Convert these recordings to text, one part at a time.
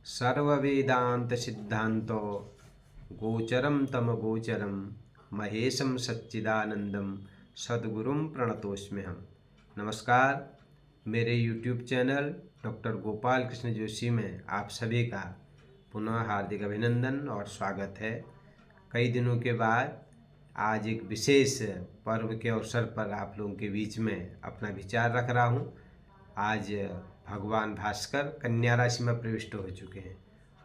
सर्ववेदांत सिद्धांतो गोचरम तम गोचरम महेशम सच्चिदानंदम सद्गुरुम प्रणतोस्म्य हम। नमस्कार, मेरे YouTube channel doctor Gopal Krishna Joshi में आप सभी का पुनः हार्दिक अभिनंदन और स्वागत है। कई दिनों के बाद आज एक विशेष पर्व के अवसर पर आप लोगों के बीच में अपना विचार रख रहा हूँ। आज भगवान भास्कर कन्या राशि में प्रविष्ट हो चुके हैं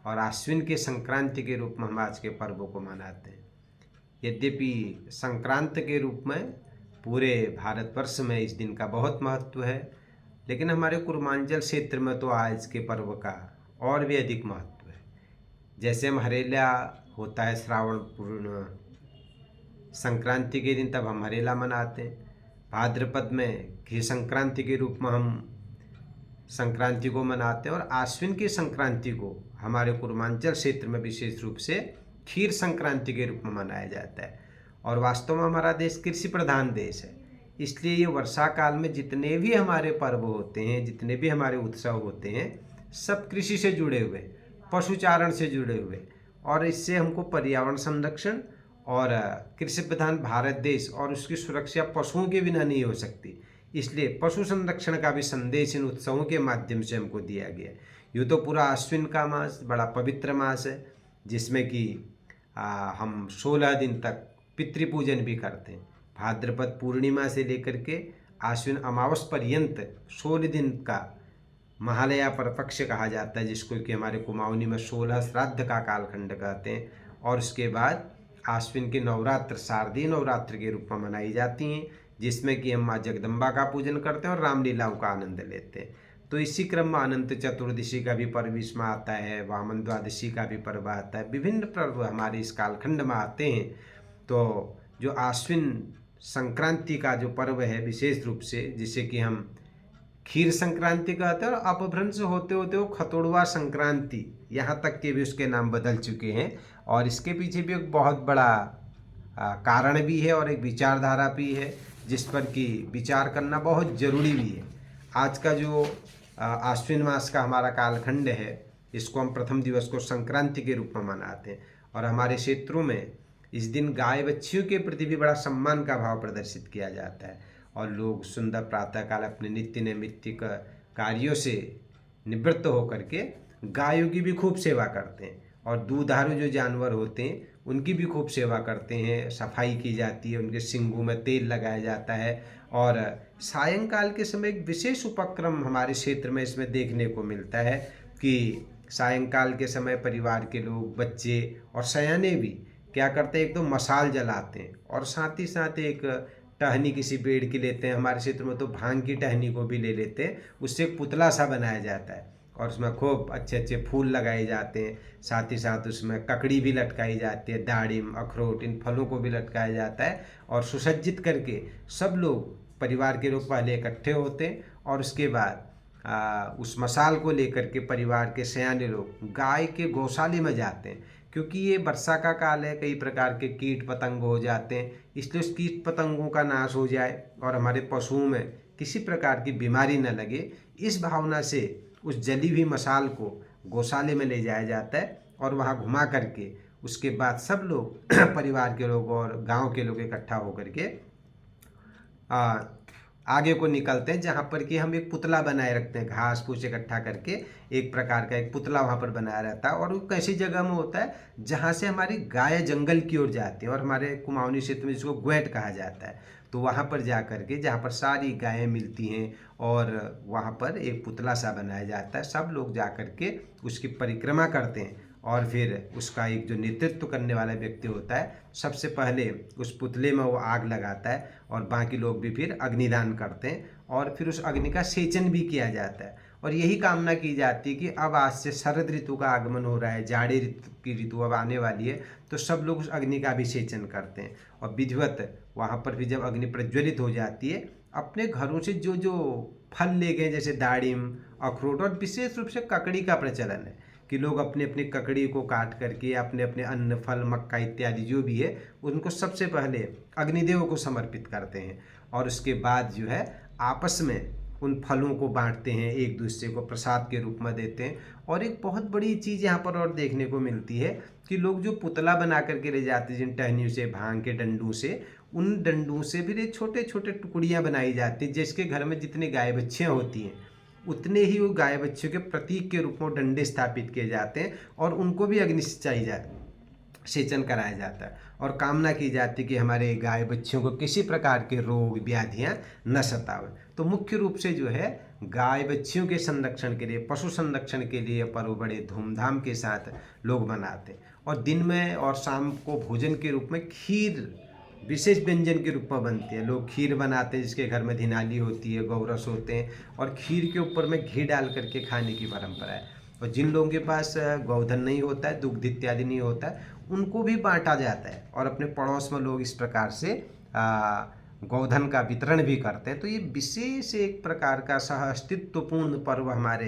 और आश्विन के संक्रांति के रूप में हम आज के पर्वों को मनाते हैं। यद्यपि संक्रांति के रूप में पूरे भारतवर्ष में इस दिन का बहुत महत्व है, लेकिन हमारे पूर्वांचल क्षेत्र में तो आज के पर्व का और भी अधिक महत्व है। जैसे हम हरेला होता है श्रावण पूर्ण संक्रांति के दिन, तब हम हरेला मनाते हैं। भाद्रपद में घी संक्रांति के रूप में हम संक्रांति को मनाते हैं और आश्विन की संक्रांति को हमारे पूर्वांचल क्षेत्र में विशेष रूप से खीर संक्रांति के रूप में मनाया जाता है। और वास्तव में हमारा देश कृषि प्रधान देश है, इसलिए ये वर्षा काल में जितने भी हमारे पर्व होते हैं, जितने भी हमारे उत्सव होते हैं, सब कृषि से जुड़े हुए, पशुचारण से जुड़े हुए, और इससे हमको पर्यावरण संरक्षण और कृषि प्रधान भारत देश और उसकी सुरक्षा पशुओं के बिना नहीं हो सकती। इसलिए पशु संरक्षण का भी संदेश इन उत्सवों के माध्यम से हमको दिया गया है। यूँ तो पूरा आश्विन का मास बड़ा पवित्र मास है, जिसमें कि हम 16 दिन तक पितृपूजन भी करते हैं। भाद्रपद पूर्णिमा से लेकर के आश्विन अमावस पर्यंत 16 दिन का महालया पर पक्ष कहा जाता है, जिसको कि हमारे कुमाऊनी में 16 श्राद्ध का कालखंड कहते हैं। और उसके बाद आश्विन के नवरात्र शारदीय नवरात्र के रूप में मनाई जाती हैं, जिसमें कि हम माँ जगदम्बा का पूजन करते हैं और रामलीलाओं का आनंद लेते हैं। तो इसी क्रम में अनंत चतुर्दशी का भी पर्व इसमें आता है, वामन द्वादशी का भी पर्व आता है, विभिन्न पर्व हमारे इस कालखंड में आते हैं। तो जो आश्विन संक्रांति का जो पर्व है विशेष रूप से, जिसे कि हम खीर संक्रांति कहते हैं, और अपभ्रंश होते होते वो खतोड़वा संक्रांति यहाँ तक के भी उसके नाम बदल चुके हैं। और इसके पीछे भी एक बहुत बड़ा कारण भी है और एक विचारधारा भी है, जिस पर कि विचार करना बहुत ज़रूरी भी है। आज का जो आश्विन मास का हमारा कालखंड है, इसको हम प्रथम दिवस को संक्रांति के रूप में मनाते हैं। और हमारे क्षेत्रों में इस दिन गाय बच्चियों के प्रति भी बड़ा सम्मान का भाव प्रदर्शित किया जाता है और लोग सुंदर प्रातःकाल अपने नित्य नैमित्तिक कार्यों से निवृत्त होकर के गायों की भी खूब सेवा करते हैं और दूधारू जो जानवर होते हैं उनकी भी खूब सेवा करते हैं। सफाई की जाती है, उनके सींगों में तेल लगाया जाता है। और सायंकाल के समय एक विशेष उपक्रम हमारे क्षेत्र में इसमें देखने को मिलता है कि सायंकाल के समय परिवार के लोग, बच्चे और सयाने भी क्या करते हैं, एक तो मशाल जलाते हैं और साथ ही साथ एक टहनी किसी पेड़ की लेते हैं। हमारे क्षेत्र में तो भांग की टहनी को भी ले लेते हैं, उससे एक पुतला सा बनाया जाता है और उसमें खूब अच्छे अच्छे फूल लगाए जाते हैं। साथ ही साथ उसमें ककड़ी भी लटकाई जाती है, दाड़िम, अखरोट, इन फलों को भी लटकाया जाता है और सुसज्जित करके सब लोग, परिवार के लोग पहले इकट्ठे होते हैं और उसके बाद उस मशाल को लेकर के परिवार के सयाने लोग गाय के गौशाले में जाते हैं, क्योंकि ये वर्षा का काल है, कई प्रकार के कीट पतंग हो जाते हैं। इसलिए उस कीट पतंगों का नाश हो जाए और हमारे पशुओं में किसी प्रकार की बीमारी न लगे, इस भावना से उस जली हुई मशाल को गौशाले में ले जाया जाता है और वहाँ घुमा करके उसके बाद सब लोग परिवार के लोग और गांव के लोग इकट्ठा होकर के आगे को निकलते हैं, जहाँ पर कि हम एक पुतला बनाए रखते हैं। घास फूस इकट्ठा करके एक प्रकार का एक पुतला वहाँ पर बनाया रहता है और वो कैसी जगह में होता है जहाँ से हमारी गाय जंगल की ओर जाती है और हमारे कुमाऊनी क्षेत्र में जिसको ग्वेट कहा जाता है। तो वहाँ पर जा कर के, जहाँ पर सारी गायें मिलती हैं, और वहाँ पर एक पुतला सा बनाया जाता है। सब लोग जा कर के उसकी परिक्रमा करते हैं और फिर उसका एक जो नेतृत्व करने वाला व्यक्ति होता है, सबसे पहले उस पुतले में वो आग लगाता है और बाकी लोग भी फिर अग्निदान करते हैं और फिर उस अग्नि का सेचन भी किया जाता है। और यही कामना की जाती है कि अब आज से शरद ऋतु का आगमन हो रहा है, जाड़े ऋतु की ऋतु अब आने वाली है, तो सब लोग उस अग्नि का भी सेचन करते हैं। और विधिवत वहाँ पर भी जब अग्नि प्रज्वलित हो जाती है, अपने घरों से जो जो फल ले गए, जैसे दाड़िम, अखरोट, और विशेष रूप से ककड़ी का प्रचलन है कि लोग अपने अपने ककड़ी को काट करके अपने अपने अन्न, फल, मक्का इत्यादि जो भी है उनको सबसे पहले अग्निदेव को समर्पित करते हैं और उसके बाद जो है आपस में उन फलों को बांटते हैं, एक दूसरे को प्रसाद के रूप में देते हैं। और एक बहुत बड़ी चीज़ यहाँ पर और देखने को मिलती है कि लोग जो पुतला बना करके ले जाते हैं जिन टहनियों से, भांग के डंडों से, उन डंडों से भी छोटे छोटे टुकड़ियाँ बनाई जाती हैं। जिसके घर में जितनी गाय बच्चियाँ होती हैं उतने ही वो गाय बच्चों के प्रतीक के रूप में डंडे स्थापित किए जाते हैं और उनको भी अग्नि सेचन कराया जाता है और कामना की जाती है कि हमारे गाय बच्चियों को किसी प्रकार के रोग व्याधियाँ न सतावें। तो मुख्य रूप से जो है गाय बच्चियों के संरक्षण के लिए, पशु संरक्षण के लिए पर्व बड़े धूमधाम के साथ लोग मनाते हैं। और दिन में और शाम को भोजन के रूप में खीर विशेष व्यंजन के रूप में बनती है। लोग खीर बनाते हैं जिसके घर में धिनाली होती है, गौरस होते हैं और खीर के ऊपर में घी डाल करके खाने की परंपरा है। और जिन लोगों के पास गोधन नहीं होता है, दुग्ध इत्यादि नहीं होता है, उनको भी बांटा जाता है और अपने पड़ोस में लोग इस प्रकार से गोधन का वितरण भी करते हैं। तो ये विशेष एक प्रकार का सह अस्तित्वपूर्ण पर्व हमारे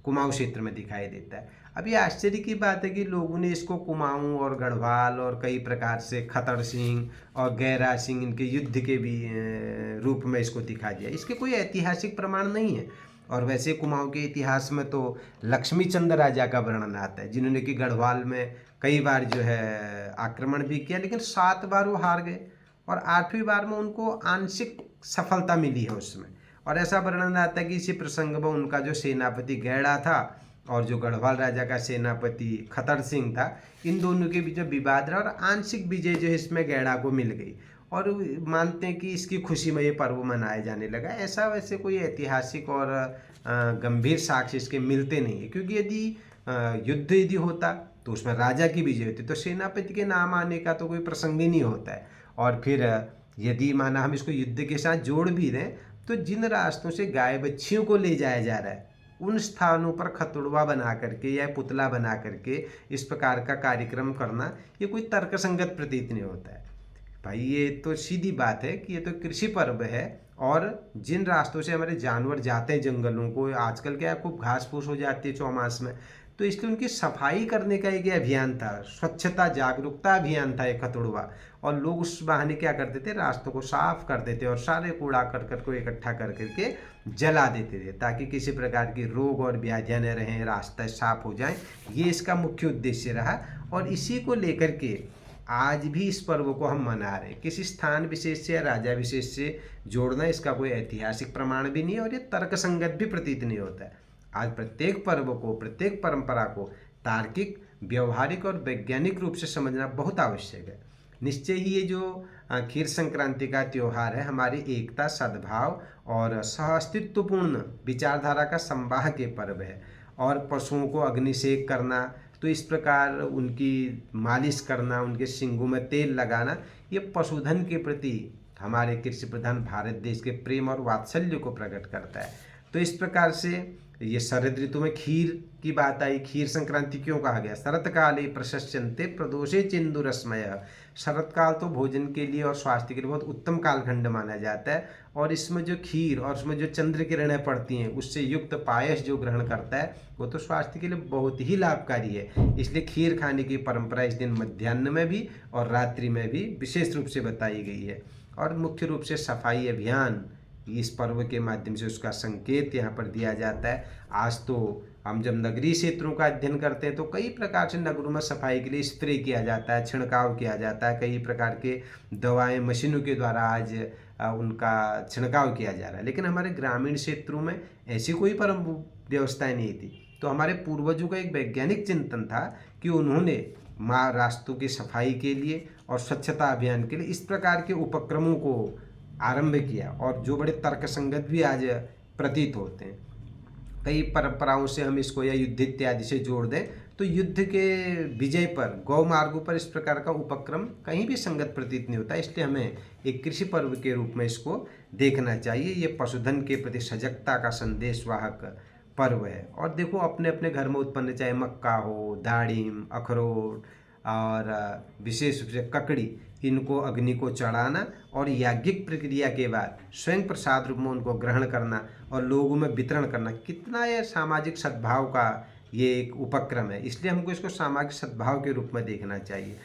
कुमाऊं क्षेत्र में दिखाई देता है। अब ये आश्चर्य की बात है कि लोगों ने इसको कुमाऊं और गढ़वाल और कई प्रकार से खतर सिंह और गैरा सिंह इनके युद्ध के भी रूप में इसको दिखा दिया। इसके कोई ऐतिहासिक प्रमाण नहीं है। और वैसे कुमाऊं के इतिहास में तो लक्ष्मी चंद राजा का वर्णन आता है जिन्होंने कि गढ़वाल में कई बार जो है आक्रमण भी किया, लेकिन 7 बार वो हार गए और 8वीं बार में उनको आंशिक सफलता मिली है उसमें। और ऐसा वर्णन आता है कि इसी प्रसंग में उनका जो सेनापति गैड़ा था और जो गढ़वाल राजा का सेनापति खतर सिंह था, इन दोनों के बीच में विवाद रहा और आंशिक विजय जो है इसमें गैड़ा को मिल गई और मानते हैं कि इसकी खुशी में ये पर्व मनाया जाने लगा। ऐसा वैसे कोई ऐतिहासिक और गंभीर साक्ष्य इसके मिलते नहीं है, क्योंकि यदि युद्ध यदि होता तो उसमें राजा की विजय होती, तो सेनापति के नाम आने का तो कोई प्रसंग ही नहीं होता है। और फिर यदि माना हम इसको युद्ध के साथ जोड़ भी दें तो जिन रास्तों से गाय बच्चियों को ले जाया जा रहा है उन स्थानों पर खतुड़वा बना करके या पुतला बना करके इस प्रकार का कार्यक्रम करना ये कोई तर्कसंगत प्रतीत नहीं होता है। भाई ये तो सीधी बात है कि ये तो कृषि पर्व है और जिन रास्तों से हमारे जानवर जाते हैं जंगलों को, आजकल क्या खूब घास फूस हो जाती है चौमास में, तो इसलिए उनकी सफाई करने का एक अभियान था, स्वच्छता जागरूकता अभियान था एक खतुड़वा। और लोग उस बहाने क्या करते थे, रास्तों को साफ कर देते और सारे कूड़ा करकट को इकट्ठा कर करके जला देते थे ताकि किसी प्रकार की रोग और व्याधियां न रहें, रास्ते साफ हो जाएं। ये इसका मुख्य उद्देश्य रहा और इसी को लेकर के आज भी इस पर्व को हम मना रहे हैं। किसी स्थान विशेष से या राजा विशेष से जोड़ना इसका कोई ऐतिहासिक प्रमाण भी नहीं है और ये तर्कसंगत भी प्रतीत नहीं होता है। आज प्रत्येक पर्व को, प्रत्येक परंपरा को तार्किक, व्यवहारिक और वैज्ञानिक रूप से समझना बहुत आवश्यक है। निश्चय ही ये जो खीर संक्रांति का त्यौहार है हमारी एकता, सद्भाव और सहअस्तित्वपूर्ण विचारधारा का संवाह के पर्व है। और पशुओं को अग्निसेक करना, तो इस प्रकार उनकी मालिश करना, उनके सींगों में तेल लगाना, ये पशुधन के प्रति हमारे कृषि प्रधान भारत देश के प्रेम और वात्सल्य को प्रकट करता है। तो इस प्रकार से ये शरद ऋतु में खीर की बात आई। खीर संक्रांति क्यों कहा गया? शरत काले प्रशस्यन्ते प्रदोषे चिंदुरस्मय। शरत काल तो भोजन के लिए और स्वास्थ्य के लिए बहुत उत्तम कालखंड माना जाता है और इसमें जो खीर और उसमें जो चंद्र किरणें पड़ती हैं उससे युक्त पायस जो ग्रहण करता है वो तो स्वास्थ्य के लिए बहुत ही लाभकारी है। इसलिए खीर खाने की परंपरा इस दिन मध्याह्न में भी और रात्रि में भी विशेष रूप से बताई गई है। और मुख्य रूप से सफाई अभियान इस पर्व के माध्यम से उसका संकेत यहाँ पर दिया जाता है। आज तो हम जब नगरीय क्षेत्रों का अध्ययन करते हैं तो कई प्रकार से नगरों में सफाई के लिए स्प्रे किया जाता है, छिड़काव किया जाता है, कई प्रकार के दवाएं मशीनों के द्वारा आज उनका छिड़काव किया जा रहा है। लेकिन हमारे ग्रामीण क्षेत्रों में ऐसी कोई परम व्यवस्थाएं नहीं थी। तो हमारे पूर्वजों का एक वैज्ञानिक चिंतन था कि उन्होंने रास्तों की सफाई के लिए और स्वच्छता अभियान के लिए इस प्रकार के उपक्रमों को आरंभ किया और जो बड़े तर्कसंगत भी आज प्रतीत होते हैं। कई परंपराओं से हम इसको या युद्ध इत्यादि से जोड़ दें तो युद्ध के विजय पर गौ मार्गों पर इस प्रकार का उपक्रम कहीं भी संगत प्रतीत नहीं होता। इसलिए हमें एक कृषि पर्व के रूप में इसको देखना चाहिए। ये पशुधन के प्रति सजगता का संदेशवाहक पर्व है। और देखो अपने अपने घर में उत्पन्न चाहे मक्का हो, दाड़िम, अखरोट और विशेष रूप से ककड़ी, इनको अग्नि को चढ़ाना और याज्ञिक प्रक्रिया के बाद स्वयं प्रसाद रूप में उनको ग्रहण करना और लोगों में वितरण करना, कितना यह सामाजिक सद्भाव का ये एक उपक्रम है। इसलिए हमको इसको सामाजिक सद्भाव के रूप में देखना चाहिए।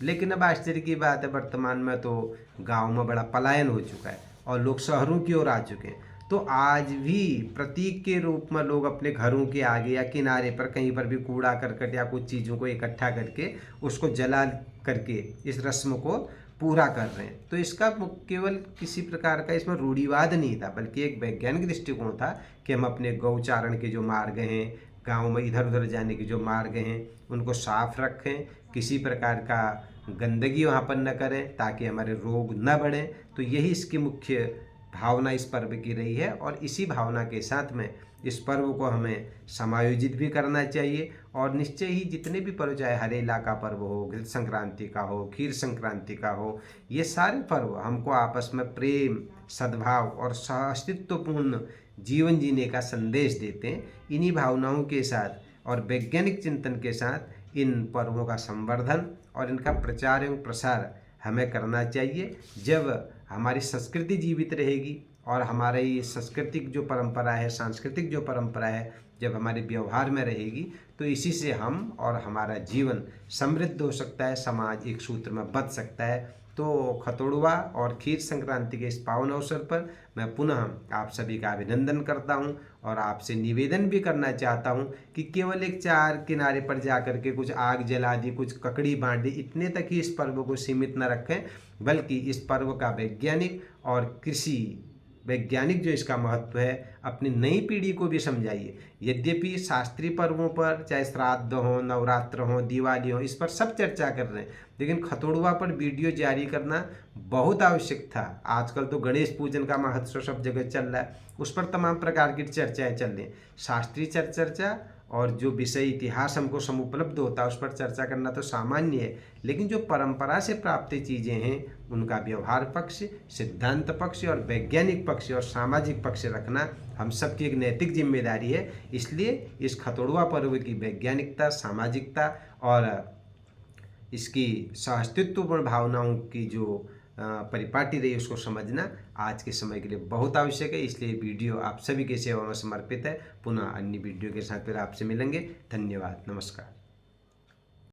लेकिन अब आश्चर्य की बात है वर्तमान में तो गाँव में बड़ा पलायन हो चुका है और लोग शहरों की ओर आ चुके हैं। तो आज भी प्रतीक के रूप में लोग अपने घरों के आगे या किनारे पर कहीं पर भी कूड़ा करकट या कुछ चीज़ों को इकट्ठा करके उसको जला करके इस रस्म को पूरा कर रहे हैं। तो इसका केवल किसी प्रकार का इसमें रूढ़िवाद नहीं था, बल्कि एक वैज्ञानिक दृष्टिकोण था कि हम अपने गौचारण के जो मार्ग हैं, गांव में इधर उधर जाने के जो मार्ग हैं, उनको साफ रखें, किसी प्रकार का गंदगी वहाँ पर न करें ताकि हमारे रोग न बढ़ें। तो यही इसकी मुख्य भावना इस पर्व की रही है, और इसी भावना के साथ में इस पर्व को हमें समायोजित भी करना चाहिए। और निश्चय ही जितने भी पर्व, चाहे हरेला का पर्व हो, घृत संक्रांति का हो, खीर संक्रांति का हो, ये सारे पर्व हमको आपस में प्रेम, सद्भाव और सहअस्तित्वपूर्ण जीवन जीने का संदेश देते हैं। इन्हीं भावनाओं के साथ और वैज्ञानिक चिंतन के साथ इन पर्वों का संवर्धन और इनका प्रचार एवं प्रसार हमें करना चाहिए। जब हमारी संस्कृति जीवित रहेगी और हमारे ये सांस्कृतिक जो परंपरा है, सांस्कृतिक जो परंपरा है, जब हमारे व्यवहार में रहेगी, तो इसी से हम और हमारा जीवन समृद्ध हो सकता है, समाज एक सूत्र में बंध सकता है। तो खतोड़वा और खीर संक्रांति के इस पावन अवसर पर मैं पुनः आप सभी का अभिनंदन करता हूं, और आपसे निवेदन भी करना चाहता हूं कि केवल एक चार किनारे पर जाकर के कुछ आग जला दी, कुछ ककड़ी बांट दी, इतने तक ही इस पर्व को सीमित न रखें, बल्कि इस पर्व का वैज्ञानिक और कृषि वैज्ञानिक जो इसका महत्व है अपनी नई पीढ़ी को भी समझाइए। यद्यपि शास्त्रीय पर्वों पर, चाहे श्राद्ध हो, नवरात्र हो, दिवाली हो, इस पर सब चर्चा कर रहे हैं, लेकिन खतोड़वा पर वीडियो जारी करना बहुत आवश्यक था। आजकल तो गणेश पूजन का महत्व सब जगह चल रहा है, उस पर तमाम प्रकार की चर्चाएं चल रही हैं। शास्त्रीय चर्चा और जो विषय इतिहास हमको समुपलब्ध होता है उस पर चर्चा करना तो सामान्य है, लेकिन जो परंपरा से प्राप्त चीज़ें हैं उनका व्यवहार पक्ष, सिद्धांत पक्ष और वैज्ञानिक पक्ष और सामाजिक पक्ष रखना हम सबकी एक नैतिक जिम्मेदारी है। इसलिए इस खतोड़वा पर्व की वैज्ञानिकता, सामाजिकता और इसकी सहअस्तित्वपूर्ण भावनाओं की जो परिपाटी रही उसको समझना आज के समय के लिए बहुत आवश्यक है। इसलिए वीडियो आप सभी की सेवा में समर्पित है। पुनः अन्य वीडियो के साथ फिर आपसे मिलेंगे। धन्यवाद, नमस्कार।